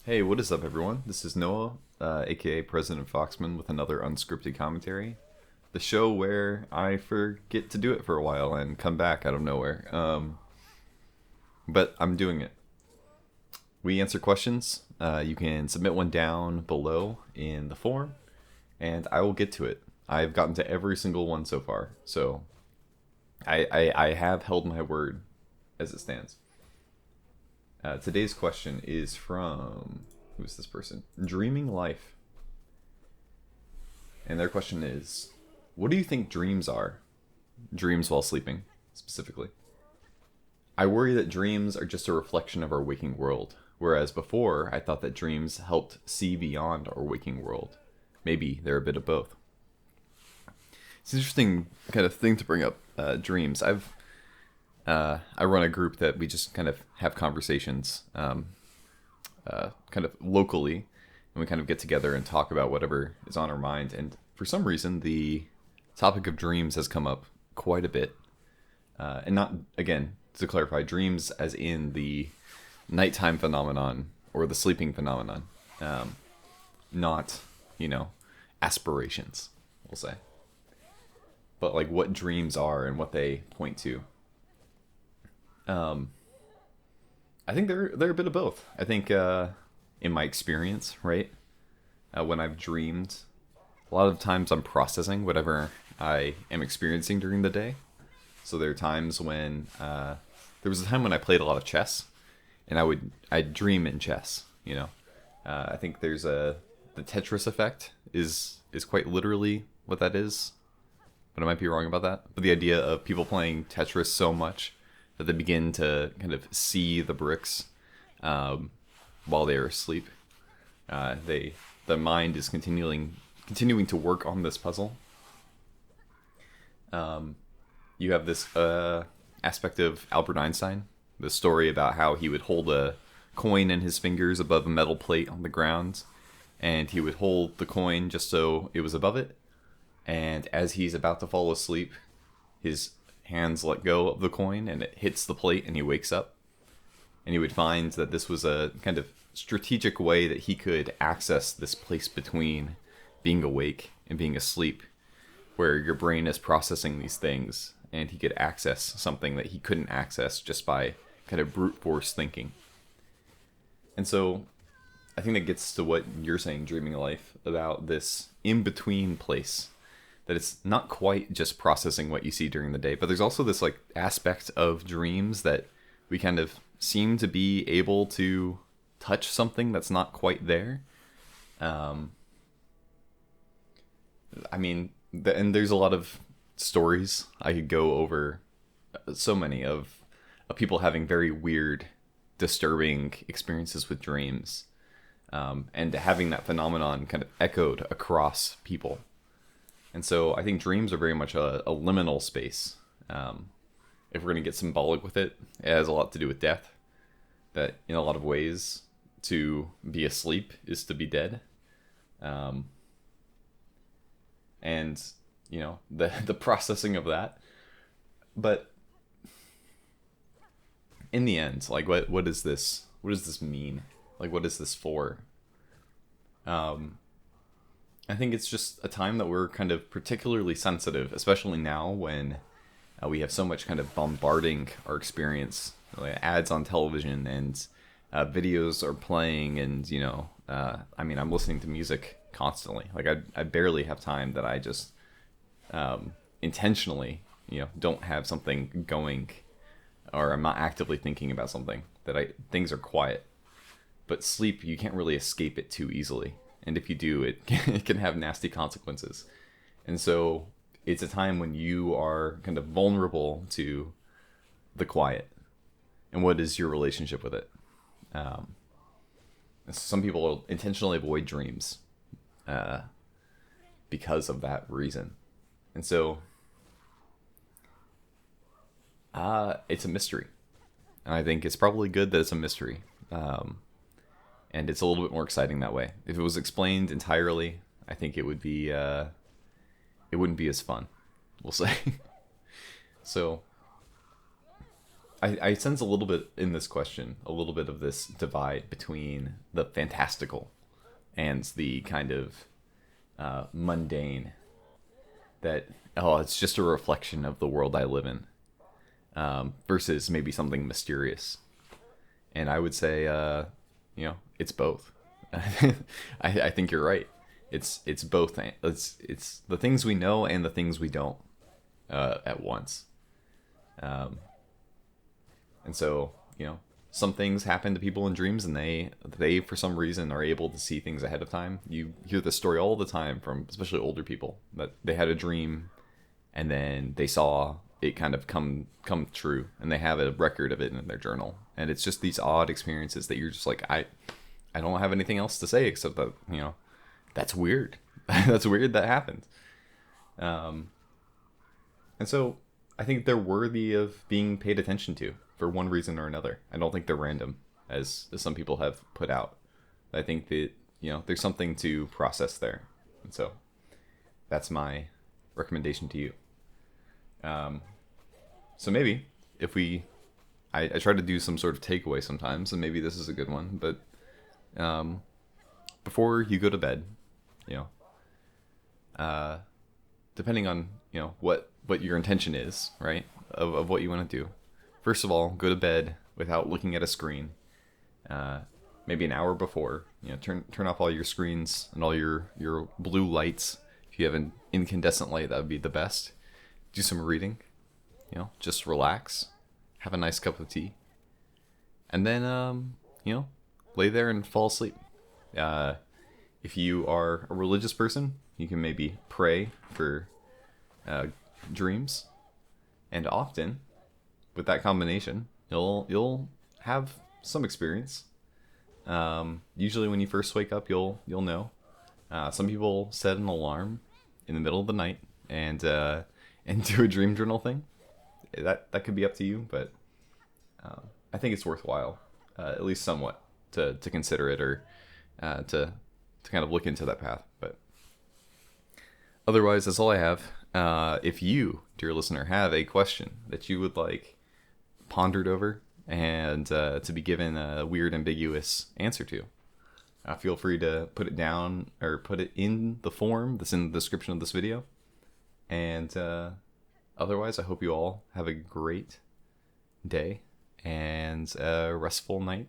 Hey, what is up, everyone? This is Noah, aka President Foxman, with another unscripted commentary. The show where I forget to do it for a while and come back out of nowhere. But I'm doing it. We answer questions. You can submit one down below in the form, and I will get to it. I've gotten to every single one so far, so I have held my word as it stands. Today's question is from, who's this person? Dreaming Life. And their question is, what do you think dreams are? Dreams while sleeping, specifically. I worry that dreams are just a reflection of our waking world, whereas before I thought that dreams helped see beyond our waking world. Maybe they're a bit of both. It's an interesting kind of thing to bring up, dreams. I run a group that we just kind of have conversations, kind of locally, and we kind of get together and talk about whatever is on our mind. And for some reason, the topic of dreams has come up quite a bit. And not, again, to clarify, dreams as in the nighttime phenomenon or the sleeping phenomenon, not, aspirations, we'll say. But like what dreams are and what they point to. I think they're a bit of both. I think in my experience, right, when I've dreamed, a lot of times I'm processing whatever I am experiencing during the day. So there are times when there was a time when I played a lot of chess, and I'd dream in chess. I think there's the Tetris effect is quite literally what that is, but I might be wrong about that. But the idea of people playing Tetris so much that they begin to kind of see the bricks while they are asleep. The mind is continuing to work on this puzzle. You have this aspect of Albert Einstein, the story about how he would hold a coin in his fingers above a metal plate on the ground, and he would hold the coin just so it was above it, and as he's about to fall asleep, his hands let go of the coin and it hits the plate and he wakes up, and he would find that this was a kind of strategic way that he could access this place between being awake and being asleep, where your brain is processing these things, and he could access something that he couldn't access just by kind of brute force thinking. And so I think that gets to what you're saying, Dreaming Life, about this in-between place, that it's not quite just processing what you see during the day, but there's also this like aspect of dreams that we kind of seem to be able to touch something that's not quite there. And there's a lot of stories I could go over, so many of people having very weird, disturbing experiences with dreams, and having that phenomenon kind of echoed across people. And so I think dreams are very much a liminal space. If we're going to get symbolic with it, it has a lot to do with death. That in a lot of ways, to be asleep is to be dead. And, the processing of that. But in the end, like, what does this mean? Like, what is this for? I think it's just a time that we're kind of particularly sensitive, especially now when we have so much kind of bombarding our experience. Like ads on television and videos are playing, and I'm listening to music constantly. Like I barely have time that I just intentionally don't have something going, or I'm not actively thinking about something, things are quiet. But sleep, you can't really escape it too easily. And if you do, it can have nasty consequences. And so it's a time when you are kind of vulnerable to the quiet. And what is your relationship with it? Some people intentionally avoid dreams because of that reason. And so it's a mystery. And I think it's probably good that it's a mystery. And it's a little bit more exciting that way. If it was explained entirely, I think it would be it wouldn't be as fun, we'll say. So I sense a little bit in this question, a little bit of this divide between the fantastical and the kind of mundane. That, oh, it's just a reflection of the world I live in, versus maybe something mysterious. And I would say, it's both. I think you're right. It's both. It's the things we know and the things we don't, at once. And so, some things happen to people in dreams, and they for some reason are able to see things ahead of time. You hear this story all the time from especially older people, that they had a dream and then they saw it kind of come true, and they have a record of it in their journal. And it's just these odd experiences that you're just like, I don't have anything else to say except that, that's weird. That's weird that happened. And so I think they're worthy of being paid attention to for one reason or another. I don't think they're random, as some people have put out. I think that, there's something to process there. And so that's my recommendation to you. So maybe if I try to do some sort of takeaway sometimes, and maybe this is a good one, but before you go to bed, depending on, what your intention is, right, of what you want to do. First of all, go to bed without looking at a screen. Maybe an hour before, turn off all your screens and all your blue lights. If you have an incandescent light, that would be the best. Do some reading, just relax, have a nice cup of tea, and then, lay there and fall asleep. If you are a religious person, you can maybe pray for dreams, and often with that combination, you'll have some experience. Usually when you first wake up, you'll know. Some people set an alarm in the middle of the night and do a dream journal thing. That could be up to you, but I think it's worthwhile, at least somewhat, to consider it, or to kind of look into that path. But otherwise, that's all I have. If you, dear listener, have a question that you would like pondered over and to be given a weird, ambiguous answer to, feel free to put it down or put it in the form that's in the description of this video. And otherwise, I hope you all have a great day and a restful night.